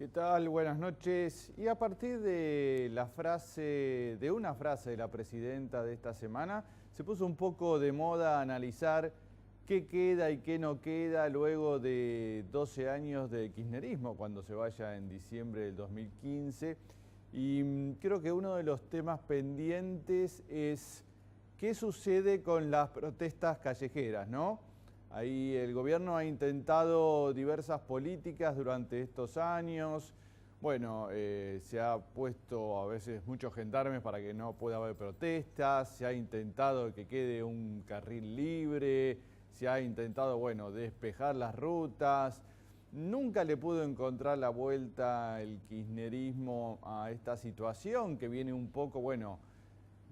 ¿Qué tal? Buenas noches. Y a partir de una frase de la presidenta de esta semana, se puso un poco de moda analizar qué queda y qué no queda luego de 12 años de kirchnerismo, cuando se vaya en diciembre del 2015. Y creo que uno de los temas pendientes es qué sucede con las protestas callejeras, ¿no? Ahí el gobierno ha intentado diversas políticas durante estos años. Bueno, se ha puesto a veces muchos gendarmes para que no pueda haber protestas, se ha intentado que quede un carril libre, se ha intentado, bueno, despejar las rutas. Nunca le pudo encontrar la vuelta el kirchnerismo a esta situación que viene un poco, bueno,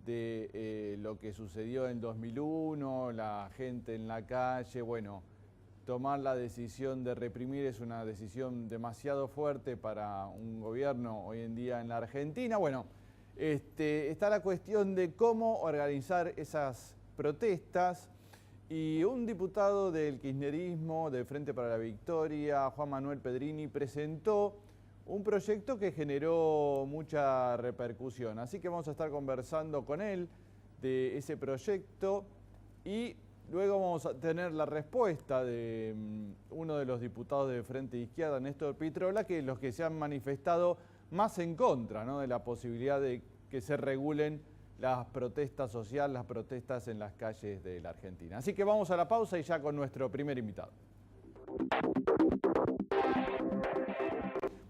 de lo que sucedió en 2001, la gente en la calle. Bueno, tomar la decisión de reprimir es una decisión demasiado fuerte para un gobierno hoy en día en la Argentina. Bueno, está la cuestión de cómo organizar esas protestas. Y un diputado del kirchnerismo, del Frente para la Victoria, Juan Manuel Pedrini, presentó un proyecto que generó mucha repercusión. Así que vamos a estar conversando con él de ese proyecto y luego vamos a tener la respuesta de uno de los diputados del Frente de Izquierda, Néstor Pitrola, que es los que se han manifestado más en contra, ¿no?, de la posibilidad de que se regulen las protestas sociales, las protestas en las calles de la Argentina. Así que vamos a la pausa y ya con nuestro primer invitado.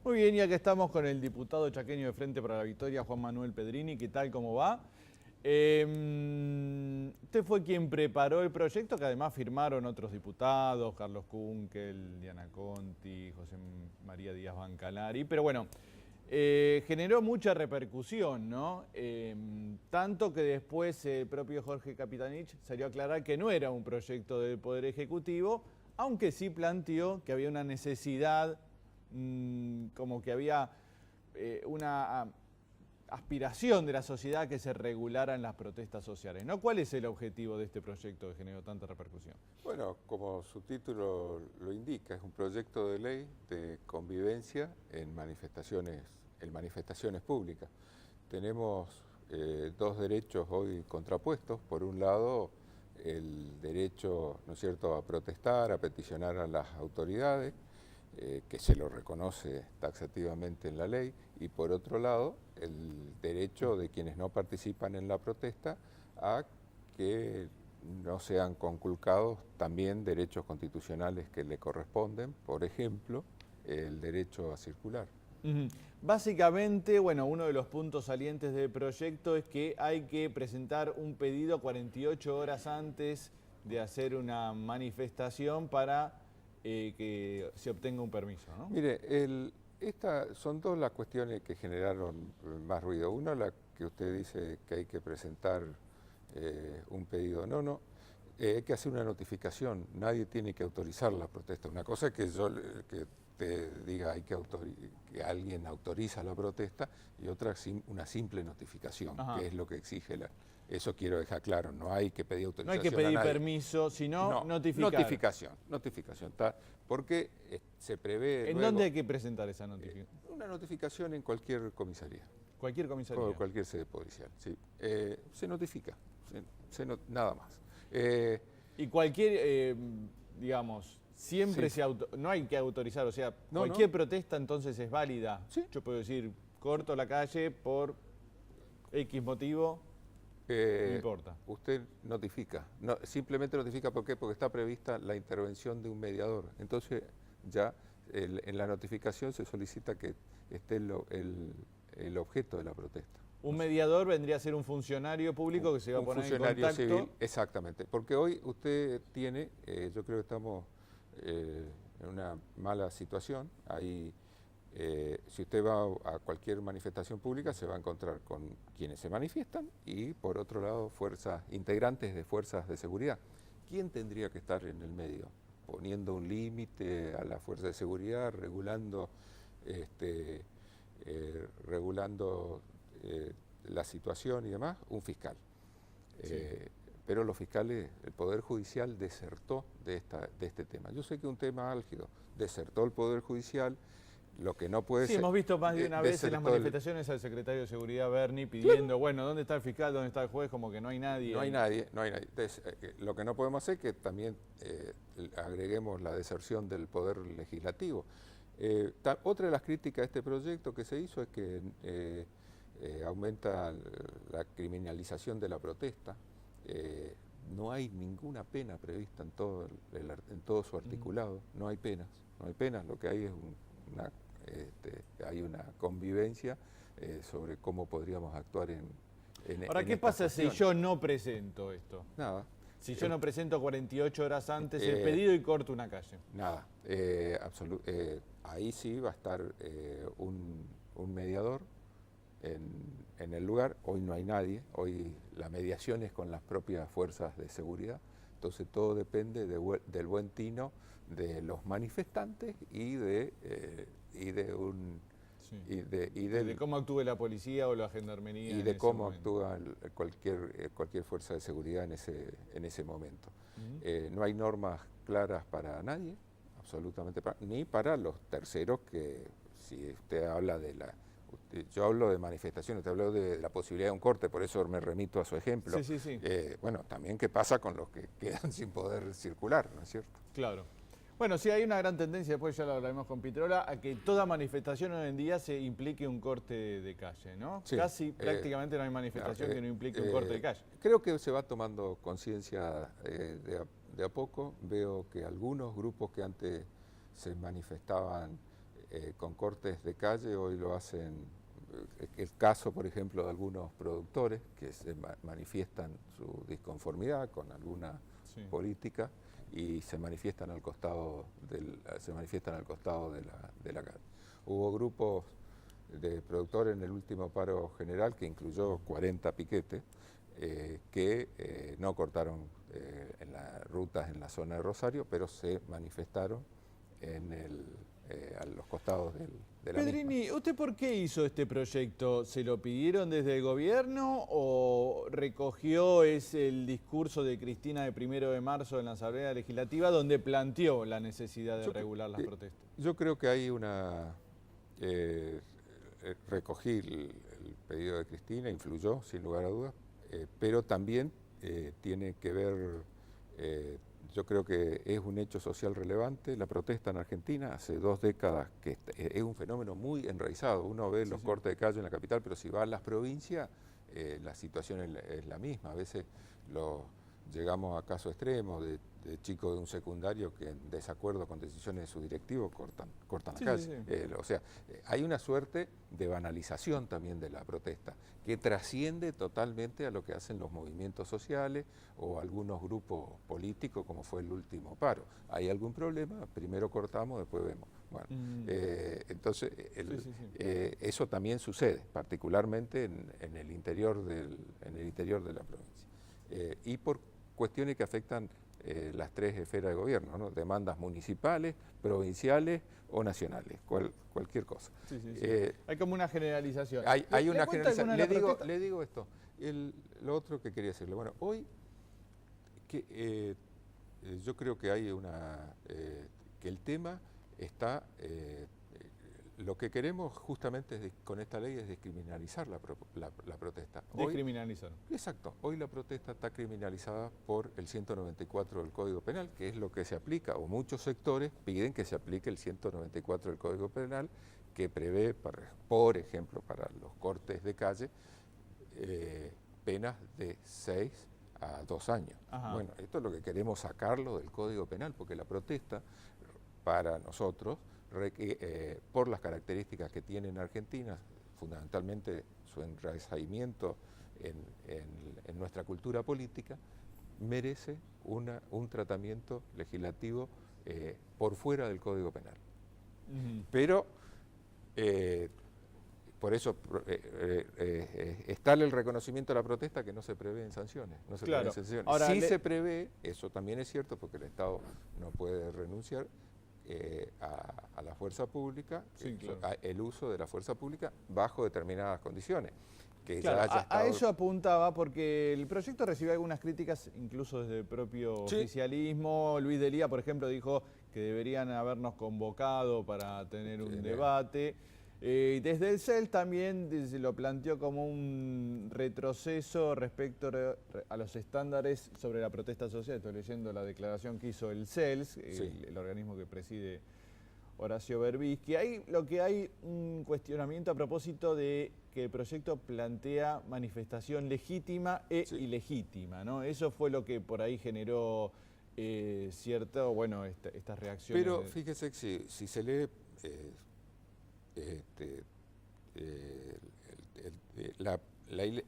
Muy bien, ya que estamos con el diputado chaqueño de Frente para la Victoria, Juan Manuel Pedrini. ¿Qué tal? ¿Cómo va? Usted fue quien preparó el proyecto, que además firmaron otros diputados, Carlos Kunkel, Diana Conti, José María Díaz Bancalari, pero bueno, generó mucha repercusión, ¿no? Tanto que después el propio Jorge Capitanich salió a aclarar que no era un proyecto del Poder Ejecutivo, aunque sí planteó que había una necesidad, como que había una aspiración de la sociedad que se regularan las protestas sociales, ¿no? ¿Cuál es el objetivo de este proyecto que generó tanta repercusión? Bueno, como su título lo indica, es un proyecto de ley de convivencia en manifestaciones públicas. Tenemos dos derechos hoy contrapuestos. Por un lado, el derecho, ¿no es cierto?, a protestar, a peticionar a las autoridades, que se lo reconoce taxativamente en la ley, y por otro lado, el derecho de quienes no participan en la protesta a que no sean conculcados también derechos constitucionales que le corresponden, por ejemplo, el derecho a circular. Básicamente, bueno, uno de los puntos salientes del proyecto es que hay que presentar un pedido 48 horas antes de hacer una manifestación para que se obtenga un permiso, ¿no? Mire, estas son dos las cuestiones que generaron más ruido. Una, la que usted dice que hay que presentar un pedido. No, hay que hacer una notificación. Nadie tiene que autorizar la protesta. Una cosa es que te diga que alguien autoriza la protesta, y otra una simple notificación, que es lo que exige eso quiero dejar claro, no hay que pedir autorización. No hay que pedir permiso, sino notificar. Notificación, porque se prevé. ¿En dónde hay que presentar esa notificación? Una notificación en cualquier comisaría. ¿Cualquier comisaría? O cualquier sede policial, sí. Se notifica, nada más. Y cualquier, digamos, siempre sí. no hay que autorizar, o sea, cualquier protesta entonces es válida. Sí. Yo puedo decir, corto la calle por X motivo. No importa. Usted notifica, simplemente notifica. ¿Por qué? Porque está prevista la intervención de un mediador. Entonces ya en la notificación se solicita que esté el objeto de la protesta. Un mediador vendría a ser un funcionario público que se va a poner en contacto. Un funcionario civil, exactamente. Porque hoy usted tiene, yo creo que estamos en una mala situación. Ahí, si usted va a cualquier manifestación pública, se va a encontrar con quienes se manifiestan y, por otro lado, integrantes de fuerzas de seguridad. ¿Quién tendría que estar en el medio? Poniendo un límite a la fuerza de seguridad, regulando la situación y demás, un fiscal. Sí. Pero los fiscales, el Poder Judicial desertó de este tema. Yo sé que es un tema álgido, desertó el Poder Judicial. Lo que no puede Sí, ser... hemos visto más de una vez en las manifestaciones al secretario de Seguridad, Berni, pidiendo, bueno, ¿dónde está el fiscal? ¿Dónde está el juez? Como que no hay nadie. No hay nadie, no hay nadie. Entonces, lo que no podemos hacer es que también agreguemos la deserción del Poder Legislativo. Otra de las críticas a este proyecto que se hizo es que aumenta la criminalización de la protesta. No hay ninguna pena prevista en todo su articulado, no hay penas, lo que hay es hay una convivencia sobre cómo podríamos actuar Ahora, ¿qué pasa si yo no presento esto? Nada. Si yo no presento 48 horas antes el pedido y corto una calle. Nada. Ahí sí va a estar un mediador en el lugar. Hoy no hay nadie, hoy la mediación es con las propias fuerzas de seguridad. Entonces todo depende del buen tino de los manifestantes y de cómo actúe la policía o la gendarmería. Y de cómo actúa cualquier fuerza de seguridad en ese momento. No hay normas claras para nadie, absolutamente, ni para los terceros, que si usted habla yo hablo de manifestaciones, te hablo de la posibilidad de un corte, por eso me remito a su ejemplo. Sí. Bueno, también qué pasa con los que quedan sin poder circular, ¿no es cierto? Claro. Bueno, sí, hay una gran tendencia, después ya lo hablaremos con Pitrola, a que toda manifestación hoy en día se implique un corte de calle, ¿no? Sí, casi prácticamente no hay manifestación que no implique un corte de calle. Creo que se va tomando conciencia de a poco. Veo que algunos grupos que antes se manifestaban con cortes de calle, hoy lo hacen. El caso, por ejemplo, de algunos productores que se manifiestan su disconformidad con alguna política y se manifiestan al costado de la calle. Hubo grupos de productores en el último paro general, que incluyó 40 piquetes, que no cortaron en las rutas en la zona de Rosario, pero se manifestaron a los costados de la Pedrini, misma. ¿usted por qué hizo este proyecto? ¿Se lo pidieron desde el gobierno o recogió el discurso de Cristina de 1 de marzo en la Asamblea Legislativa, donde planteó la necesidad de regular las protestas? Yo creo que hay recogí el pedido de Cristina, influyó sin lugar a dudas, pero también tiene que ver, yo creo que es un hecho social relevante. La protesta en Argentina hace 2 décadas que es un fenómeno muy enraizado. Uno ve los cortes de calle en la capital, pero si va a las provincias, la situación es la misma. A veces llegamos a casos extremos de chicos de un secundario que en desacuerdo con decisiones de sus directivos cortan la calle. O sea, hay una suerte de banalización también de la protesta que trasciende totalmente a lo que hacen los movimientos sociales o algunos grupos políticos, como fue el último paro. ¿Hay algún problema? Primero cortamos, después vemos. Bueno, entonces eso también sucede, particularmente en el interior de la provincia. Y por cuestiones que afectan las 3 esferas de gobierno, ¿no? Demandas municipales, provinciales o nacionales, cualquier cosa. Hay como una generalización. Hay una generalización. Le digo esto, lo otro que quería decirle. Bueno, hoy yo creo que hay que el tema está. Lo que queremos justamente con esta ley es descriminalizar la protesta. Descriminalizar. Exacto. Hoy la protesta está criminalizada por el 194 del Código Penal, que es lo que se aplica, o muchos sectores piden que se aplique el 194 del Código Penal, que prevé, por ejemplo, para los cortes de calle, penas de 6 a 2 años. Ajá. Bueno, esto es lo que queremos sacarlo del Código Penal, porque la protesta, para nosotros, por las características que tiene en Argentina, fundamentalmente su enraizamiento en nuestra cultura política, merece un tratamiento legislativo por fuera del Código Penal. Pero por eso está el reconocimiento de la protesta, que no se prevé en sanciones. No se prevé en sanciones. Ahora, sí se prevé, eso también es cierto, porque el Estado no puede renunciar a la fuerza pública, el uso de la fuerza pública bajo determinadas condiciones. Que a eso apuntaba, porque el proyecto recibió algunas críticas, incluso desde el propio oficialismo. Luis Delía, por ejemplo, dijo que deberían habernos convocado para tener un debate. Desde el CEL también se lo planteó como un retroceso respecto a los estándares sobre la protesta social. Estoy leyendo la declaración que hizo el CELS, el organismo que preside Horacio Berbisky. Lo que hay un cuestionamiento a propósito de que el proyecto plantea manifestación legítima e ilegítima, ¿no? Eso fue lo que por ahí generó cierto, bueno, estas reacciones. Pero fíjese que si se lee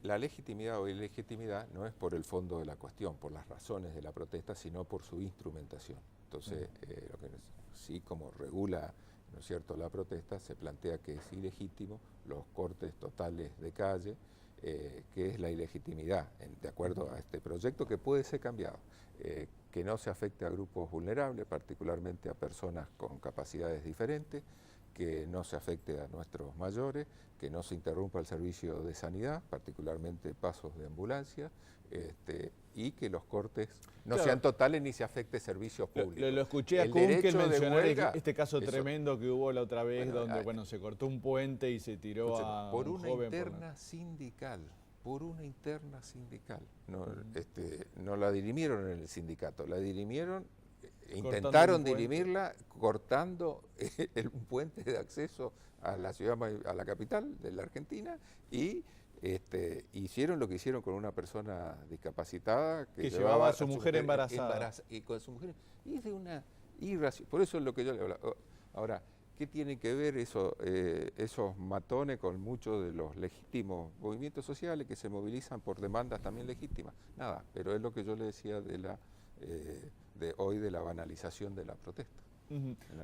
la legitimidad o ilegitimidad no es por el fondo de la cuestión, por las razones de la protesta, sino por su instrumentación. Entonces, lo que sí, como regula, ¿no es cierto?, la protesta, se plantea que es ilegítimo los cortes totales de calle, que es la ilegitimidad, de acuerdo a este proyecto, que puede ser cambiado, que no se afecte a grupos vulnerables, particularmente a personas con capacidades diferentes, que no se afecte a nuestros mayores, que no se interrumpa el servicio de sanidad, particularmente pasos de ambulancia, y que los cortes no sean totales ni se afecte servicios públicos. Lo escuché a Kunkel mencionar este caso tremendo que hubo la otra vez, donde se cortó un puente y se tiró a por un una joven interna sindical. Por una interna sindical. No la dirimieron en el sindicato, la dirimieron, intentaron dirimirla cortando un puente de acceso a la ciudad, a la capital de la Argentina, y hicieron lo que hicieron con una persona discapacitada que llevaba a su mujer embarazada. Y con su mujer. Y es de una irracionalidad. Por eso es lo que yo le hablo. Ahora, ¿qué tienen que ver esos matones con muchos de los legítimos movimientos sociales que se movilizan por demandas también legítimas? Nada, pero es lo que yo le decía de hoy de la banalización de la protesta.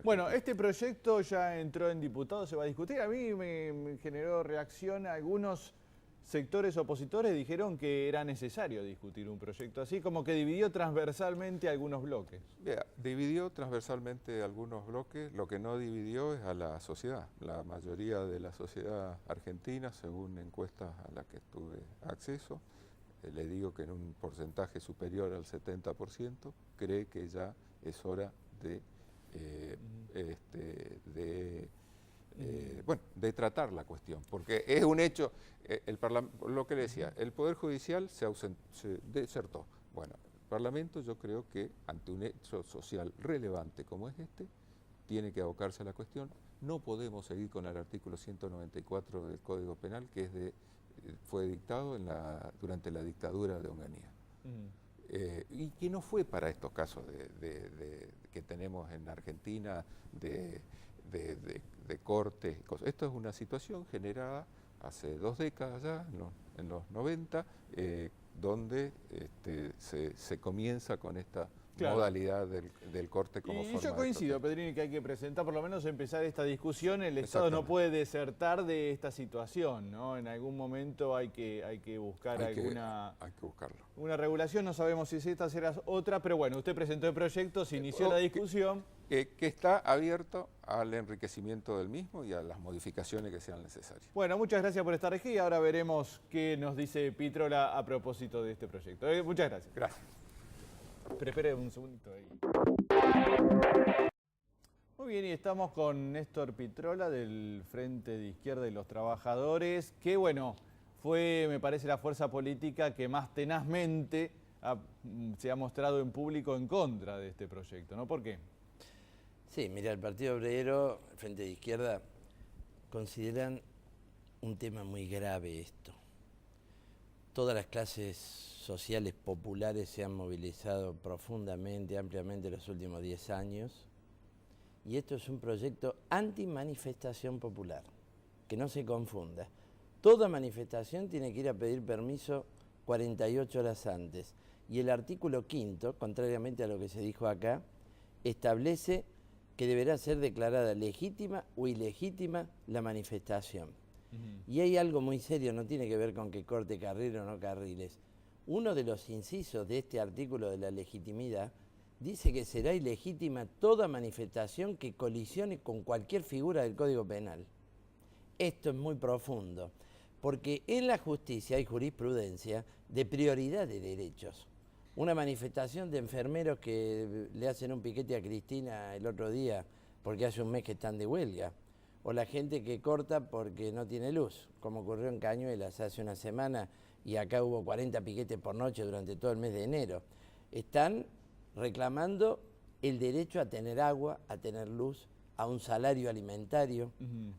Bueno, este proyecto ya entró en diputados, se va a discutir. A mí me generó reacción. Algunos sectores opositores dijeron que era necesario discutir un proyecto así, como que dividió transversalmente algunos bloques. Dividió transversalmente algunos bloques, lo que no dividió es a la sociedad. La mayoría de la sociedad argentina, según encuestas a las que tuve acceso, le digo que en un porcentaje superior al 70%, cree que ya es hora de de tratar la cuestión, porque es un hecho, lo que le decía, el Poder Judicial se desertó. Bueno, el Parlamento, yo creo que ante un hecho social relevante como es tiene que abocarse a la cuestión. No podemos seguir con el artículo 194 del Código Penal, que fue dictado durante la dictadura de Onganía. Y que no fue para estos casos que tenemos en Argentina de cortes y cosas. Esto es una situación generada hace 2 décadas ya, en los 90, donde se comienza con esta modalidad del corte como forma de protesta. Yo coincido, Pedrini, que hay que presentar, por lo menos empezar esta discusión. El Estado no puede desertar de esta situación, ¿no? En algún momento hay que buscar una regulación. No sabemos si esta será otra, pero bueno, usted presentó el proyecto, se inició la discusión. Que está abierto al enriquecimiento del mismo y a las modificaciones que sean necesarias. Bueno, muchas gracias por estar aquí y ahora veremos qué nos dice Pitrola a propósito de este proyecto. Muchas gracias. Gracias. Espere un segundito ahí. Muy bien, y estamos con Néstor Pitrola del Frente de Izquierda y los Trabajadores, que bueno, fue, me parece, la fuerza política que más tenazmente se ha mostrado en público en contra de este proyecto, ¿no? ¿Por qué? Sí, mira, el Partido Obrero, el Frente de Izquierda, consideran un tema muy grave esto. Todas las clases sociales populares se han movilizado profundamente, ampliamente en los últimos 10 años, y esto es un proyecto anti-manifestación popular, que no se confunda. Toda manifestación tiene que ir a pedir permiso 48 horas antes, y el artículo 5º, contrariamente a lo que se dijo acá, establece que deberá ser declarada legítima o ilegítima la manifestación. Y hay algo muy serio, no tiene que ver con que corte carril o no carriles. Uno de los incisos de este artículo de la legitimidad dice que será ilegítima toda manifestación que colisione con cualquier figura del Código Penal. Esto es muy profundo, porque en la justicia hay jurisprudencia de prioridad de derechos. una manifestación de enfermeros que le hacen un piquete a Cristina el otro día porque hace un mes que están de huelga, o la gente que corta porque no tiene luz, como ocurrió en Cañuelas hace una semana y acá hubo 40 piquetes por noche durante todo el mes de enero. Están reclamando el derecho a tener agua, a tener luz, a un salario alimentario,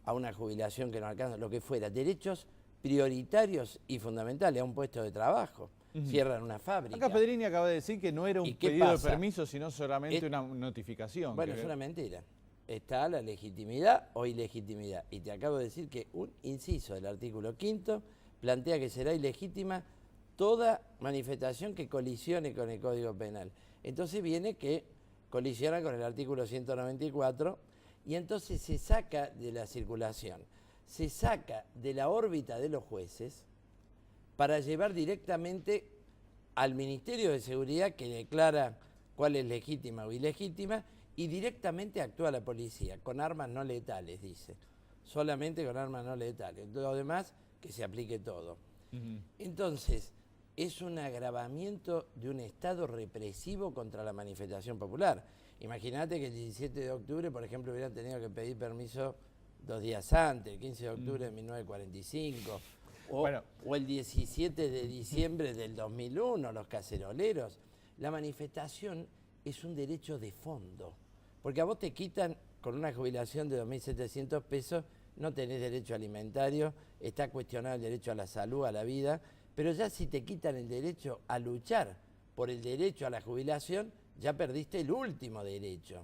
a una jubilación que no alcanza, lo que fuera, derechos prioritarios y fundamentales, a un puesto de trabajo. Cierran una fábrica. Acá Pedrini acaba de decir que no era un pedido de permiso, sino solamente una notificación. Bueno, es una mentira. Está la legitimidad o ilegitimidad. Y te acabo de decir que un inciso del artículo 5º plantea que será ilegítima toda manifestación que colisione con el Código Penal. Entonces viene que colisiona con el artículo 194 y entonces se saca de la circulación, se saca de la órbita de los jueces para llevar directamente al Ministerio de Seguridad, que declara cuál es legítima o ilegítima, y directamente actúa la policía, con armas no letales, dice. Solamente con armas no letales. Lo demás, que se aplique todo. Entonces, es un agravamiento de un Estado represivo contra la manifestación popular. Imagínate que el 17 de octubre, por ejemplo, hubieran tenido que pedir permiso 2 días antes, el 15 de octubre de 1945, o el 17 de diciembre del 2001, los caceroleros. La manifestación es un derecho de fondo, porque a vos te quitan, con una jubilación de 2.700 pesos, no tenés derecho alimentario, está cuestionado el derecho a la salud, a la vida, pero ya si te quitan el derecho a luchar por el derecho a la jubilación, ya perdiste el último derecho.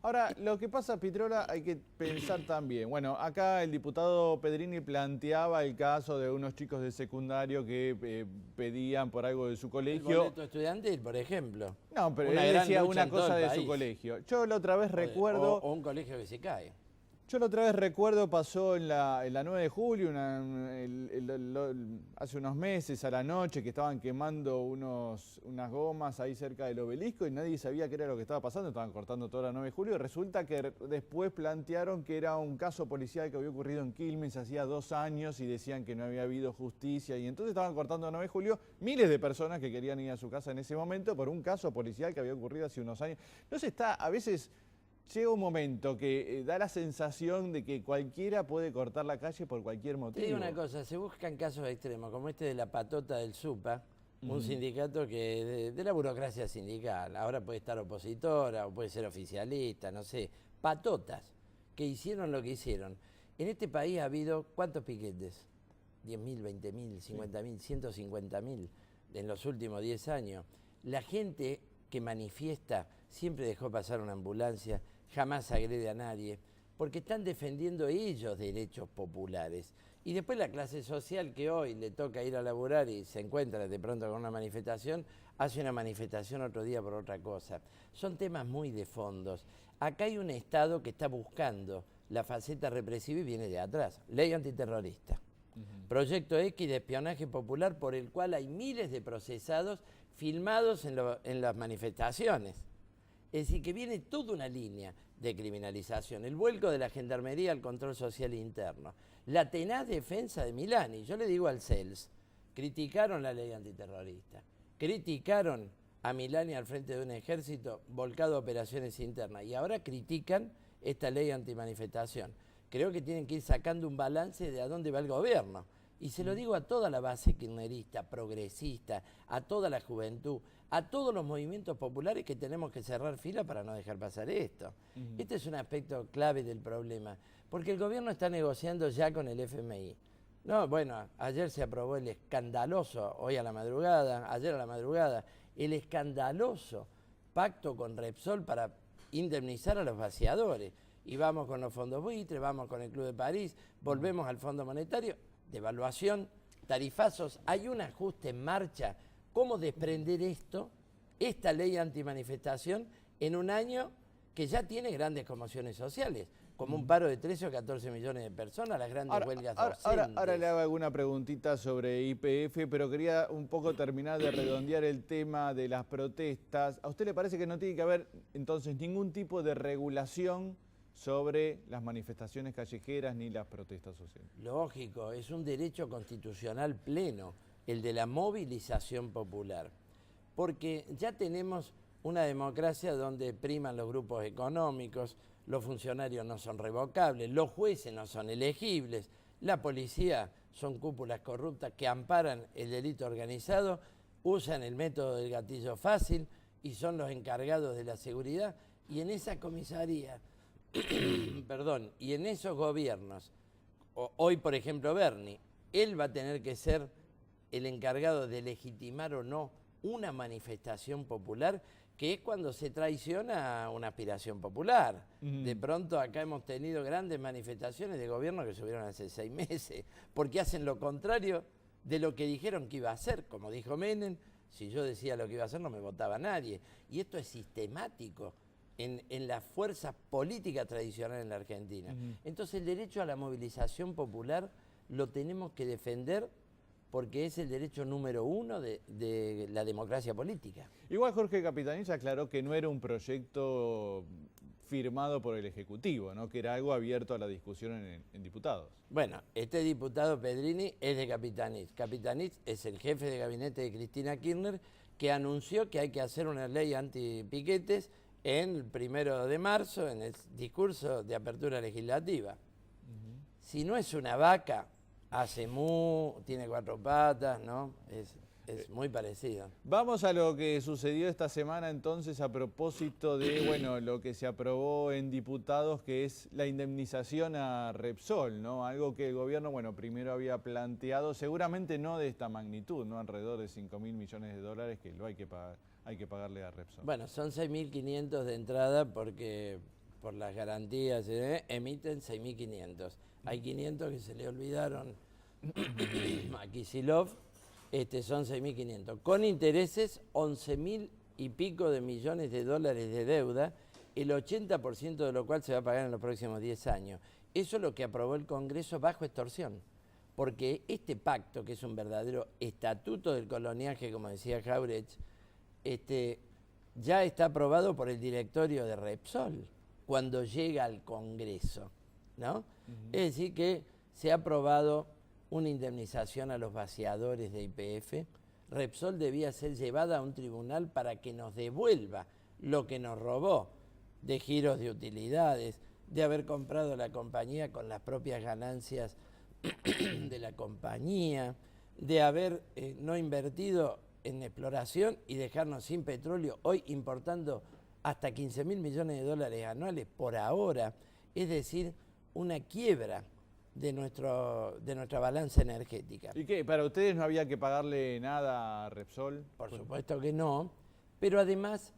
Ahora, lo que pasa, Pitrola, hay que pensar también. Bueno, acá el diputado Pedrini planteaba el caso de unos chicos de secundario que pedían por algo de su colegio. El boleto estudiantil, por ejemplo. No, pero él decía una cosa de su colegio. Yo la otra vez recuerdo... O un colegio que se cae. Yo la otra vez recuerdo, pasó en la 9 de julio, hace unos meses a la noche, que estaban quemando unas gomas ahí cerca del obelisco y nadie sabía qué era lo que estaba pasando, estaban cortando toda la 9 de julio. Y resulta que después plantearon que era un caso policial que había ocurrido en Quilmes hacía 2 años y decían que no había habido justicia. Y entonces estaban cortando la 9 de julio miles de personas que querían ir a su casa en ese momento por un caso policial que había ocurrido hace unos años. No se está, a veces... Llega un momento que da la sensación de que cualquiera puede cortar la calle por cualquier motivo. Te digo una cosa, se buscan casos extremos, como este de la patota del SUPA, un sindicato que de la burocracia sindical, ahora puede estar opositora o puede ser oficialista, no sé, patotas, que hicieron lo que hicieron. En este país ha habido, ¿cuántos piquetes? 10.000, 20.000, 50.000, 150.000 en los últimos 10 años. La gente que manifiesta siempre dejó pasar una ambulancia, jamás agrede a nadie, porque están defendiendo ellos derechos populares. Y después la clase social que hoy le toca ir a laburar y se encuentra de pronto con una manifestación, hace una manifestación otro día por otra cosa. Son temas muy de fondos. Acá hay un Estado que está buscando la faceta represiva y viene de atrás. Ley antiterrorista. Proyecto X de espionaje popular por el cual hay miles de procesados filmados en las manifestaciones. Es decir, que viene toda una línea de criminalización, el vuelco de la gendarmería al control social interno, la tenaz defensa de Milani. Yo le digo al CELS, criticaron la ley antiterrorista, criticaron a Milani al frente de un ejército volcado a operaciones internas y ahora critican esta ley antimanifestación. Creo que tienen que ir sacando un balance de a dónde va el gobierno. Y se lo digo a toda la base kirchnerista, progresista, a toda la juventud, a todos los movimientos populares que tenemos que cerrar fila para no dejar pasar esto. Este es un aspecto clave del problema, porque el gobierno está negociando ya con el FMI. No, bueno, ayer se aprobó el escandaloso, hoy a la madrugada, ayer a la madrugada, el escandaloso pacto con Repsol para indemnizar a los vaciadores. Y vamos con los fondos buitre, vamos con el Club de París, volvemos al Fondo Monetario, devaluación, tarifazos, hay un ajuste en marcha. ¿Cómo desprender esta ley antimanifestación, en un año que ya tiene grandes conmociones sociales? Como un paro de 13 o 14 millones de personas, las grandes huelgas docentes. Ahora le hago alguna preguntita sobre YPF, pero quería un poco terminar de redondear el tema de las protestas. ¿A usted le parece que no tiene que haber entonces ningún tipo de regulación sobre las manifestaciones callejeras ni las protestas sociales? Lógico, es un derecho constitucional pleno, el de la movilización popular. porque ya tenemos una democracia donde priman los grupos económicos, los funcionarios no son revocables, los jueces no son elegibles, la policía son cúpulas corruptas que amparan el delito organizado, usan el método del gatillo fácil y son los encargados de la seguridad. Y en esa comisaría, perdón, y en esos gobiernos, hoy por ejemplo Bernie, él va a tener que ser el encargado de legitimar o no una manifestación popular, que es cuando se traiciona una aspiración popular. De pronto acá hemos tenido grandes manifestaciones de gobierno que subieron hace 6 meses, porque hacen lo contrario de lo que dijeron que iba a hacer. Como dijo Menem, si yo decía lo que iba a hacer no me votaba nadie. Y esto es sistemático en la fuerza política tradicional en la Argentina. Entonces el derecho a la movilización popular lo tenemos que defender, porque es el derecho número 1 de la democracia política. Igual Jorge Capitanich aclaró que no era un proyecto firmado por el Ejecutivo, ¿no? Que era algo abierto a la discusión en diputados. Bueno, este diputado Pedrini es de Capitanich. Capitanich es el jefe de gabinete de Cristina Kirchner, que anunció que hay que hacer una ley antipiquetes en el 1 de marzo, en el discurso de apertura legislativa. Si no es una vaca, hace mu, tiene 4 patas, ¿no? Es muy parecido. Vamos a lo que sucedió esta semana entonces a propósito de, bueno, lo que se aprobó en diputados, que es la indemnización a Repsol, ¿no? Algo que el gobierno, bueno, primero había planteado, seguramente no de esta magnitud, ¿no? Alrededor de 5.000 millones de dólares que lo hay que pagarle a Repsol. Bueno, son 6.500 de entrada porque por las garantías emiten 6.500. Hay 500 que se le olvidaron a Kicillof, son 6.500. Con intereses, 11.000 y pico de millones de dólares de deuda, el 80% de lo cual se va a pagar en los próximos 10 años. Eso es lo que aprobó el Congreso bajo extorsión, porque este pacto, que es un verdadero estatuto del coloniaje, como decía Jauretsch, ya está aprobado por el directorio de Repsol cuando llega al Congreso, ¿no? Es decir, que se ha aprobado una indemnización a los vaciadores de YPF. Repsol debía ser llevada a un tribunal para que nos devuelva lo que nos robó de giros de utilidades, de haber comprado la compañía con las propias ganancias de la compañía, de haber no invertido en exploración y dejarnos sin petróleo, hoy importando hasta 15.000 millones de dólares anuales por ahora. Es decir, una quiebra de nuestra balanza energética. ¿Y qué? ¿Para ustedes no había que pagarle nada a Repsol? Por supuesto que no, pero además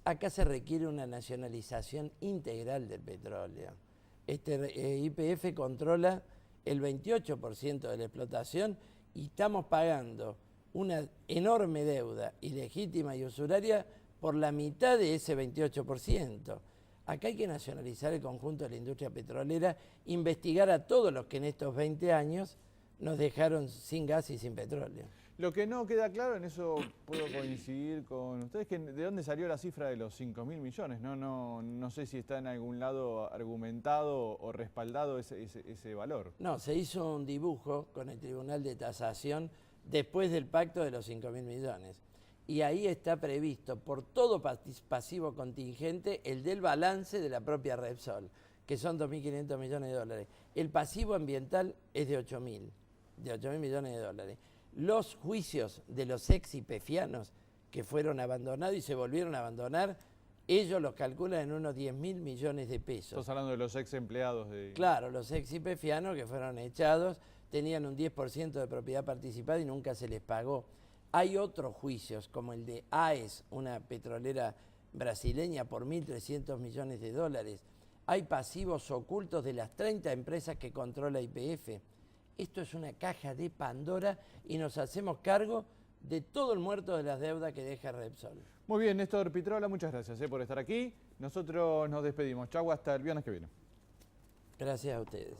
acá se requiere una nacionalización integral del petróleo. YPF controla el 28% de la explotación y estamos pagando una enorme deuda ilegítima y usuraria por la mitad de ese 28%. Acá hay que nacionalizar el conjunto de la industria petrolera, investigar a todos los que en estos 20 años nos dejaron sin gas y sin petróleo. Lo que no queda claro, en eso puedo coincidir con ustedes, que de dónde salió la cifra de los 5.000 millones. No sé si está en algún lado argumentado o respaldado ese valor. No, se hizo un dibujo con el Tribunal de Tasación después del pacto de los 5.000 millones. Y ahí está previsto por todo pasivo contingente el del balance de la propia Repsol, que son 2.500 millones de dólares. El pasivo ambiental es de 8.000 millones de dólares. Los juicios de los ex YPFianos que fueron abandonados y se volvieron a abandonar, ellos los calculan en unos 10.000 millones de pesos. Estás hablando de los ex empleados de... Claro, los ex YPFianos que fueron echados tenían un 10% de propiedad participada y nunca se les pagó. Hay otros juicios, como el de AES, una petrolera brasileña, por 1.300 millones de dólares. Hay pasivos ocultos de las 30 empresas que controla YPF. Esto es una caja de Pandora y nos hacemos cargo de todo el muerto de las deudas que deja Repsol. Muy bien, Néstor Pitrola, muchas gracias por estar aquí. Nosotros nos despedimos. Chau, hasta el viernes que viene. Gracias a ustedes.